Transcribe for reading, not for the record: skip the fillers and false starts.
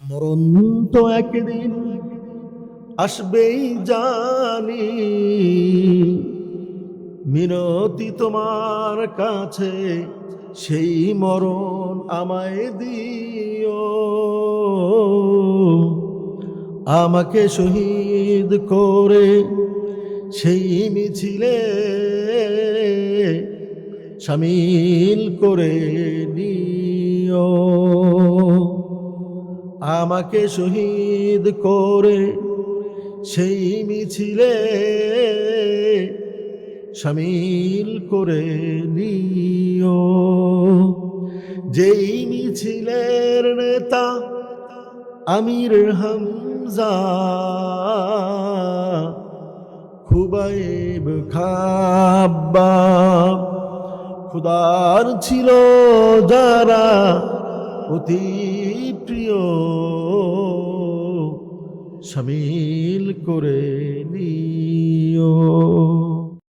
মরণ তো একদিন আসবেই জানি, মিনতি তোমার কাছে সেই মরণ আমায় দিও। আমাকে শহীদ করে সেই মিছিলে শামিল করে নিও। আমাকে শহীদ করে সেই মিছিলে শামিল করে নিও। যেই মিছিলের নেতা আমির হামজা, খুবাইব খাব্বাব, খুদার ছিল যারা অতি প্রিয়, শামিল করে নি।